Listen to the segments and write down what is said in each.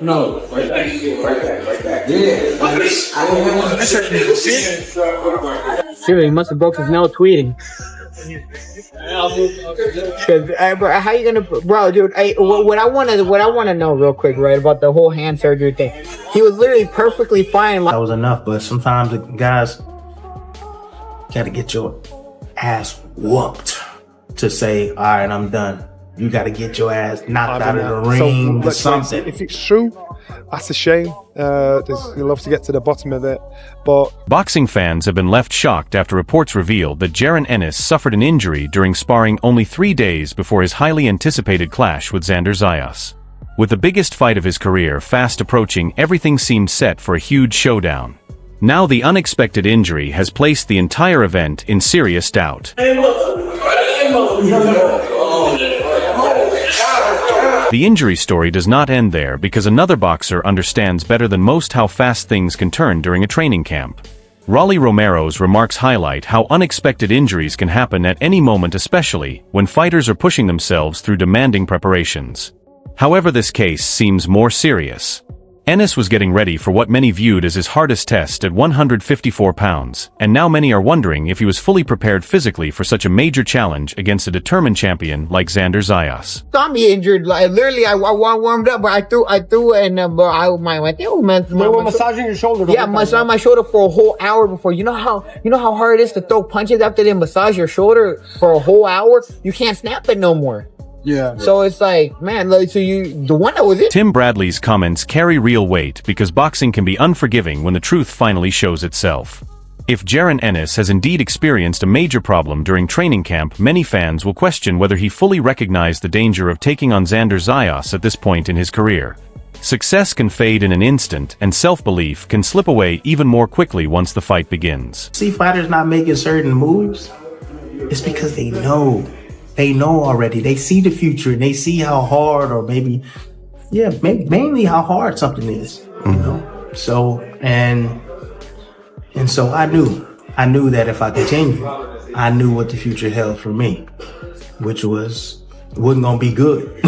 No, right back. Yeah. Dude, he must have broke his nail tweeting. Bro, how you gonna, bro, dude? What I want to know real quick, right, about the whole hand surgery thing. He was literally perfectly fine. That was enough, but sometimes the guys gotta get your ass whooped to say, all right, I'm done. You gotta get your ass knocked out of the ring or something. If it's true, that's a shame. You'll have to get to the bottom of it. But boxing fans have been left shocked after reports revealed that Jaron Ennis suffered an injury during sparring only 3 days before his highly anticipated clash with Xander Zayas. With the biggest fight of his career fast approaching, everything seemed set for a huge showdown. Now the unexpected injury has placed the entire event in serious doubt. The injury story does not end there because another boxer understands better than most how fast things can turn during a training camp. Rolly Romero's remarks highlight how unexpected injuries can happen at any moment, especially when fighters are pushing themselves through demanding preparations. However, this case seems more serious. Ennis was getting ready for what many viewed as his hardest test at 154 pounds, and now many are wondering if he was fully prepared physically for such a major challenge against a determined champion like Xander Zayas. Saw me injured, like literally, I warmed up, but I threw, and they were massaging your shoulder. Yeah, massaging my shoulder for a whole hour before. You know how hard it is to throw punches after they massage your shoulder for a whole hour? You can't snap it no more. yeah. So it's like, man, like, so the one that was it. Tim Bradley's comments carry real weight because boxing can be unforgiving when the truth finally shows itself. If Jaron Ennis has indeed experienced a major problem during training camp, many fans will question whether he fully recognized the danger of taking on Xander Zayas at this point in his career. Success can fade in an instant, and self-belief can slip away even more quickly once the fight begins. See fighters not making certain moves, it's because they know. They know already. They see the future and they see how hard, or maybe mainly how hard something is, you know? So, and so I knew that if I continued, I knew what the future held for me, which wasn't gonna be good.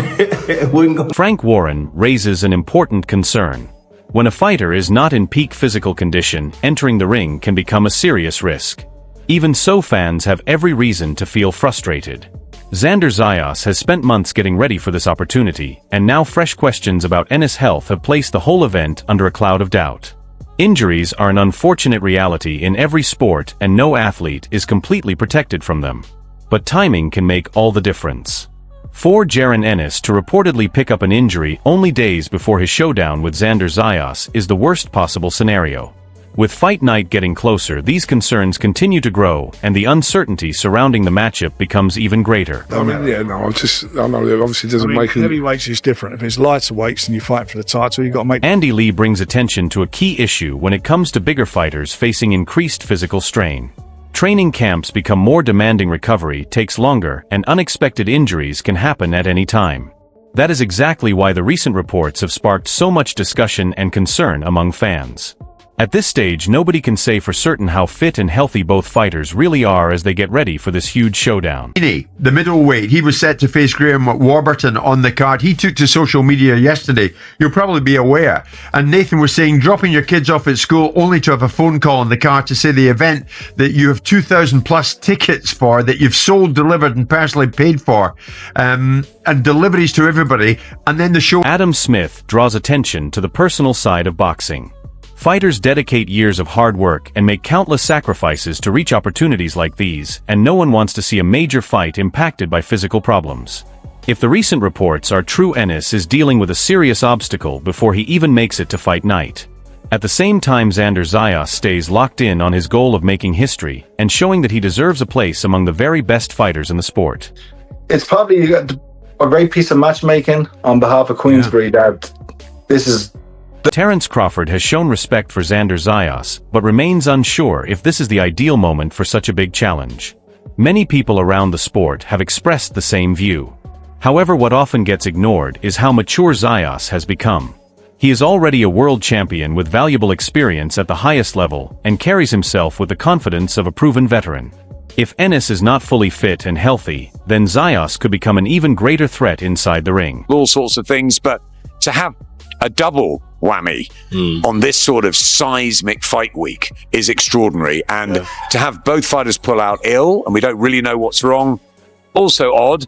It wasn't gonna. Frank Warren raises an important concern. When a fighter is not in peak physical condition, entering the ring can become a serious risk. Even so, fans have every reason to feel frustrated. Xander Zayas has spent months getting ready for this opportunity, and now fresh questions about Ennis' health have placed the whole event under a cloud of doubt. Injuries are an unfortunate reality in every sport, and no athlete is completely protected from them. But timing can make all the difference. For Jaron Ennis to reportedly pick up an injury only days before his showdown with Xander Zayas is the worst possible scenario. With fight night getting closer, these concerns continue to grow, and the uncertainty surrounding the matchup becomes even greater. I mean, I know it obviously doesn't make it. Heavyweights is different. If it's lighter weights and you fight for the title, you've got to make. Andy Lee brings attention to a key issue when it comes to bigger fighters facing increased physical strain. Training camps become more demanding, recovery takes longer, and unexpected injuries can happen at any time. That is exactly why the recent reports have sparked so much discussion and concern among fans. At this stage, nobody can say for certain how fit and healthy both fighters really are as they get ready for this huge showdown. The middleweight, he was set to face Graham Warburton on the card. He took to social media yesterday, you'll probably be aware, and Nathan was saying dropping your kids off at school only to have a phone call on the car to say the event that you have 2,000 plus tickets for, that you've sold, delivered and personally paid for, and deliveries to everybody, and then the show. Adam Smith draws attention to the personal side of boxing. Fighters dedicate years of hard work and make countless sacrifices to reach opportunities like these, and no one wants to see a major fight impacted by physical problems. If the recent reports are true, Ennis is dealing with a serious obstacle before he even makes it to fight night. At the same time, Xander Zayas stays locked in on his goal of making history and showing that he deserves a place among the very best fighters in the sport. It's probably a great piece of matchmaking on behalf of Queensbury that this is. Terence Crawford has shown respect for Xander Zayas, but remains unsure if this is the ideal moment for such a big challenge. Many people around the sport have expressed the same view. However, what often gets ignored is how mature Zayas has become. He is already a world champion with valuable experience at the highest level, and carries himself with the confidence of a proven veteran. If Ennis is not fully fit and healthy, then Zayas could become an even greater threat inside the ring. All sorts of things, but to have a double whammy on this sort of seismic fight week is extraordinary. And to have both fighters pull out ill, and we don't really know what's wrong, also odd.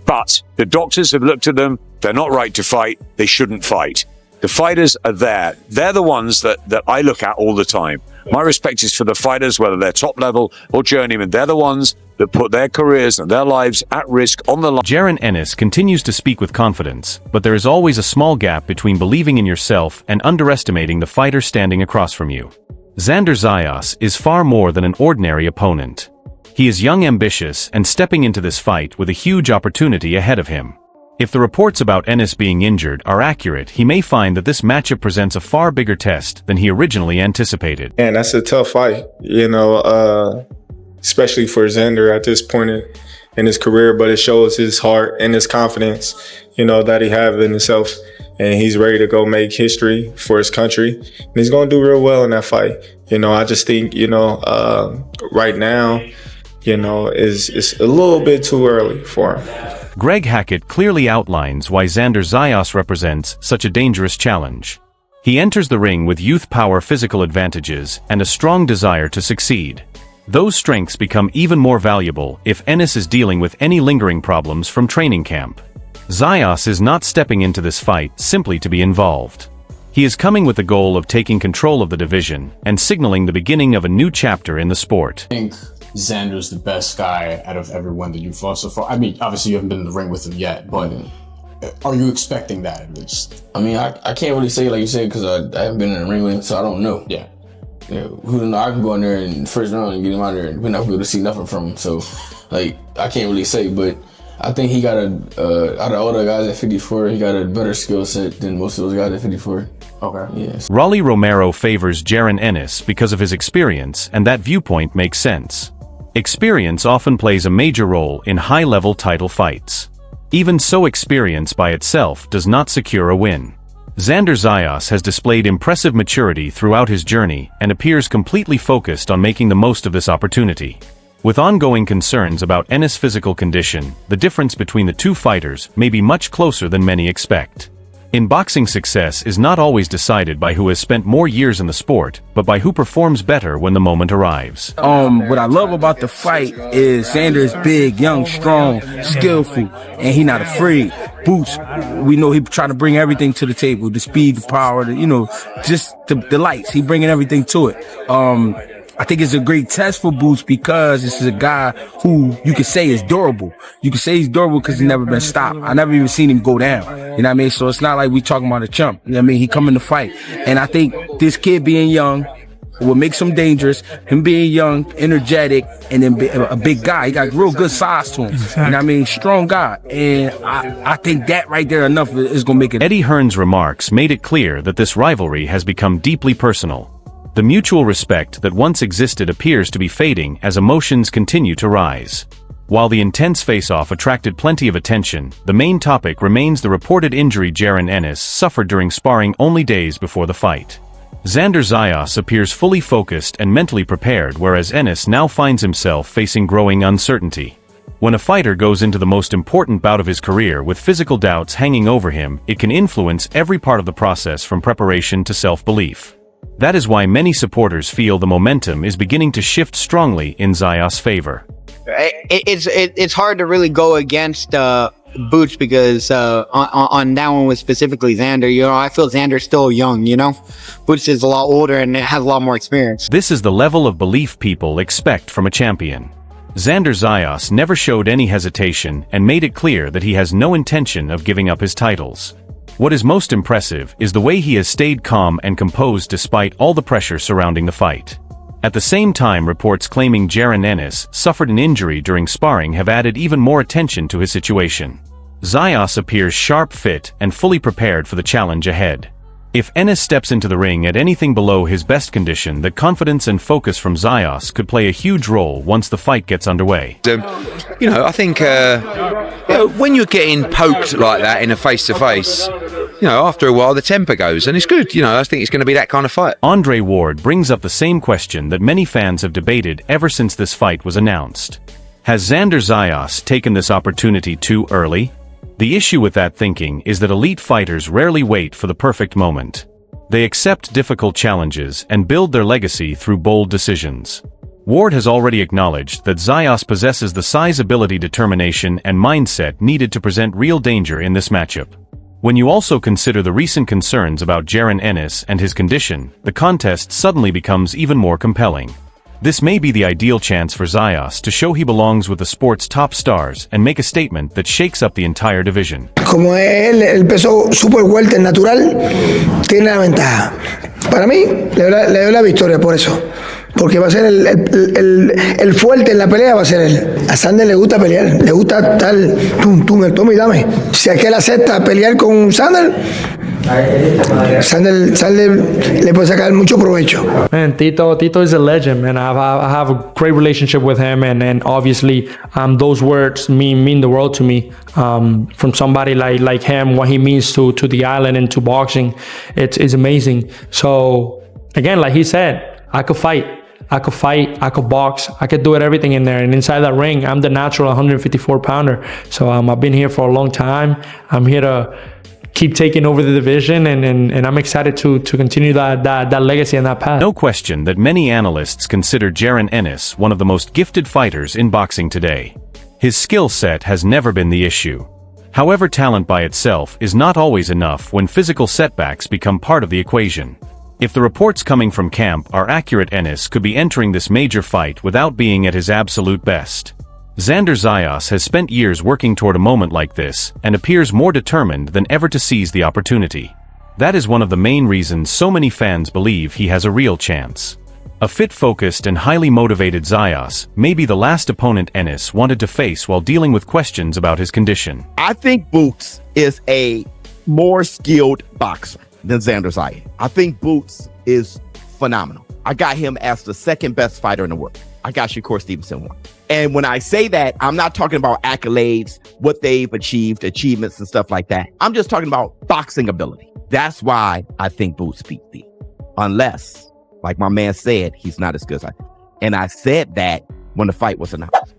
But the doctors have looked at them. They're not right to fight. They shouldn't fight. The fighters are there. They're the ones that I look at all the time. My respect is for the fighters, whether they're top level or journeyman. They're the ones that put their careers and their lives at risk on the line. Jaron Ennis continues to speak with confidence, but there is always a small gap between believing in yourself and underestimating the fighter standing across from you. Xander Zayas is far more than an ordinary opponent. He is young, ambitious, and stepping into this fight with a huge opportunity ahead of him. If the reports about Ennis being injured are accurate, he may find that this matchup presents a far bigger test than he originally anticipated. And that's a tough fight, especially for Xander at this point in his career, but it shows his heart and his confidence, that he has in himself. And he's ready to go make history for his country. And he's going to do real well in that fight. I just think, right now, it's a little bit too early for him. Greg Hackett clearly outlines why Xander Zayas represents such a dangerous challenge. He enters the ring with youth power, physical advantages, and a strong desire to succeed. Those strengths become even more valuable if Ennis is dealing with any lingering problems from training camp. Zayas is not stepping into this fight simply to be involved. He is coming with the goal of taking control of the division and signaling the beginning of a new chapter in the sport. I think Xander's the best guy out of everyone that you've fought so far. I mean, obviously you haven't been in the ring with him yet, but are you expecting that at least? I mean, I can't really say like you said because I haven't been in the ring with him, so I don't know. Yeah. Who knows? I can go in there in the first round and get him out there, and we're not able to see nothing from him. So, I can't really say, but I think he got out of all the guys at 54, he got a better skill set than most of those guys at 54. Okay. Yes. Raleigh Romero favors Jaron Ennis because of his experience, and that viewpoint makes sense. Experience often plays a major role in high-level title fights. Even so, experience by itself does not secure a win. Xander Zayas has displayed impressive maturity throughout his journey and appears completely focused on making the most of this opportunity. With ongoing concerns about Ennis' physical condition, the difference between the two fighters may be much closer than many expect. In boxing, success is not always decided by who has spent more years in the sport, but by who performs better when the moment arrives. What I love about the fight is Xander's big, young, strong, skillful, and he not afraid. Boots, we know he trying to bring everything to the table, the speed, the power, just the lights. He bringing everything to it. I think it's a great test for Boots because this is a guy who you could say is durable. You could say he's durable because he's never been stopped. I never even seen him go down. You know what I mean? So it's not like we talking about a chump. You know what I mean? He coming to fight. And I think this kid being young will make him dangerous. Him being young, energetic, and then a big guy. He got real good size to him. You know what I mean? Strong guy. And I think that right there enough is going to make it. Eddie Hearn's remarks made it clear that this rivalry has become deeply personal. The mutual respect that once existed appears to be fading as emotions continue to rise. While the intense face-off attracted plenty of attention, the main topic remains the reported injury Jaron Ennis suffered during sparring only days before the fight. Xander Zayas appears fully focused and mentally prepared, whereas Ennis now finds himself facing growing uncertainty. When a fighter goes into the most important bout of his career with physical doubts hanging over him, it can influence every part of the process from preparation to self-belief. That is why many supporters feel the momentum is beginning to shift strongly in Zayas' favor. It's hard to really go against Boots because on that one with specifically Xander, I feel Xander's still young, Boots is a lot older and has a lot more experience. This is the level of belief people expect from a champion. Xander Zayas never showed any hesitation and made it clear that he has no intention of giving up his titles. What is most impressive is the way he has stayed calm and composed despite all the pressure surrounding the fight. At the same time, reports claiming Jaron Ennis suffered an injury during sparring have added even more attention to his situation. Zayas appears sharp, fit, and fully prepared for the challenge ahead. If Ennis steps into the ring at anything below his best condition, the confidence and focus from Zayas could play a huge role once the fight gets underway. I think when you're getting poked like that in a face-to-face, after a while, the temper goes, and it's good. I think it's going to be that kind of fight. Andre Ward brings up the same question that many fans have debated ever since this fight was announced. Has Xander Zayas taken this opportunity too early? The issue with that thinking is that elite fighters rarely wait for the perfect moment. They accept difficult challenges and build their legacy through bold decisions. Ward has already acknowledged that Zayas possesses the size, ability, determination, and mindset needed to present real danger in this matchup. When you also consider the recent concerns about Jaron Ennis and his condition, the contest suddenly becomes even more compelling. This may be the ideal chance for Zayas to show he belongs with the sport's top stars and make a statement that shakes up the entire division. Como él, el peso super welter natural, tiene la ventaja. Para mí, le doy la victoria por eso. Porque va a ser el fuerte en la pelea, va a ser él. A Xander le gusta pelear, le gusta estar el toma y dame. Si aquel acepta pelear con Xander le puede sacar mucho provecho. Man, Tito is a legend, man. I have a great relationship with him, and obviously those words mean the world to me. From somebody like him, what he means to the island and to boxing, it's amazing. So again, like he said, I could fight, I could box, I could do everything in there. And inside that ring, I'm the natural 154 pounder. So I've been here for a long time. I'm here to keep taking over the division, and I'm excited to continue that legacy and that path. No question that many analysts consider Jaron Ennis one of the most gifted fighters in boxing today. His skill set has never been the issue. However, talent by itself is not always enough when physical setbacks become part of the equation. If the reports coming from camp are accurate, Ennis could be entering this major fight without being at his absolute best. Xander Zayas has spent years working toward a moment like this and appears more determined than ever to seize the opportunity. That is one of the main reasons so many fans believe he has a real chance. A fit, focused, and highly motivated Zayas may be the last opponent Ennis wanted to face while dealing with questions about his condition. I think Boots is a more skilled boxer than Xander Zayas. I think Boots is phenomenal. I got him as the second best fighter in the world. I got Shakur Stevenson one. And when I say that, I'm not talking about accolades, what they've achieved, achievements and stuff like that. I'm just talking about boxing ability. That's why I think Boots beat me. Unless, like my man said, he's not as good as I. And I said that when the fight was announced.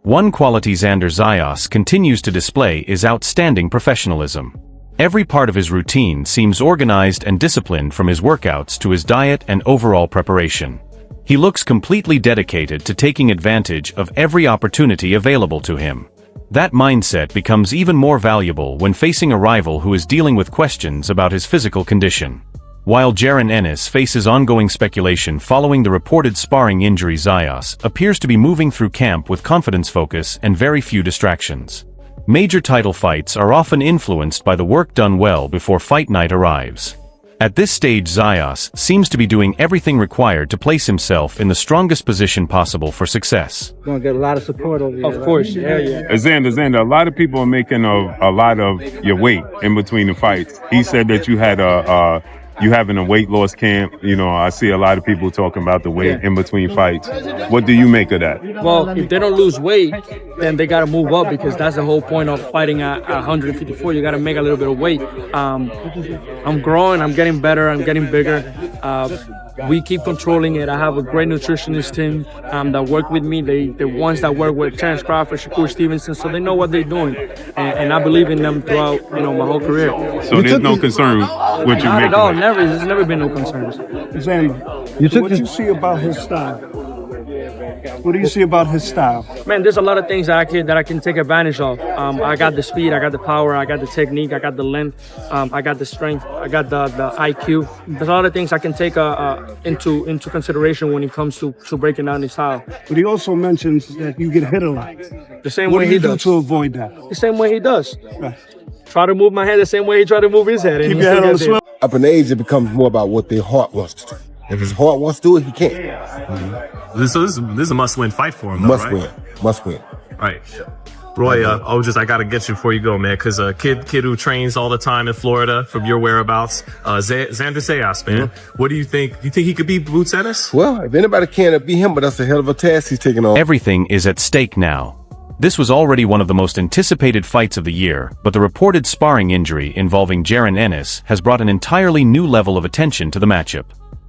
One quality Xander Zayas continues to display is outstanding professionalism. Every part of his routine seems organized and disciplined, from his workouts to his diet and overall preparation. He looks completely dedicated to taking advantage of every opportunity available to him. That mindset becomes even more valuable when facing a rival who is dealing with questions about his physical condition. While Jaron Ennis faces ongoing speculation following the reported sparring injury, Zayas appears to be moving through camp with confidence, focus, and very few distractions. Major title fights are often influenced by the work done well before fight night arrives. At this stage, Zayas seems to be doing everything required to place himself in the strongest position possible for success. Gonna get a lot of support over here. Of course, yeah. Xander, a lot of people are making a lot of your weight in between the fights. He said that you had you having a weight loss camp. I see a lot of people talking about the weight in between fights. What do you make of that? Well, if they don't lose weight, then they got to move up, because that's the whole point of fighting at 154. You got to make a little bit of weight. I'm growing, I'm getting better, I'm getting bigger. We keep controlling it. I have a great nutritionist team that work with me. The ones that work with Terrence Crawford, Shakur Stevenson, so they know what they're doing. And I believe in them throughout my whole career. So there's no concern with you making No, never. There's never been no concerns. Xander, what do you see about his style? What do you see about his style? Man, there's a lot of things that I can take advantage of. I got the speed, I got the power, I got the technique, I got the length, I got the strength, I got the IQ. There's a lot of things I can take into consideration when it comes to breaking down his style. But he also mentions that you get hit a lot. The same way he does. What do you do to avoid that? The same way he does. Right. Try to move my head the same way he tried to move his head. Keep your head on the swivel. Up in age, it becomes more about what their heart wants to do. If his heart wants to do it, he can. Mm-hmm. So this is a must-win fight for him, though, Must win. Right. Roy, I got to get you before you go, man, because a kid who trains all the time in Florida, from your whereabouts, Xander Zayas, man. Mm-hmm. What do you think? Do you think he could beat Boots Ennis? Well, if anybody can, it'd be him, but that's a hell of a task he's taking on. Everything is at stake now. This was already one of the most anticipated fights of the year, but the reported sparring injury involving Jaron Ennis has brought an entirely new level of attention to the matchup.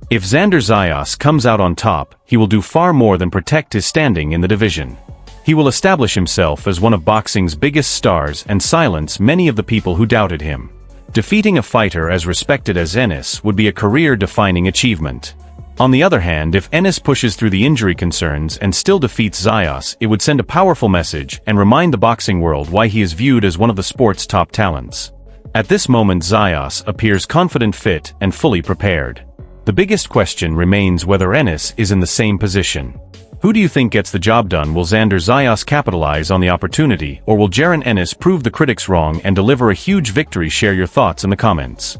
If Xander Zayas comes out on top, he will do far more than protect his standing in the division. He will establish himself as one of boxing's biggest stars and silence many of the people who doubted him. Defeating a fighter as respected as Ennis would be a career-defining achievement. On the other hand, if Ennis pushes through the injury concerns and still defeats Zayas, it would send a powerful message and remind the boxing world why he is viewed as one of the sport's top talents. At this moment, Zayas appears confident, fit, and fully prepared. The biggest question remains whether Ennis is in the same position. Who do you think gets the job done? Will Xander Zayas capitalize on the opportunity, or will Jaron Ennis prove the critics wrong and deliver a huge victory? Share your thoughts in the comments.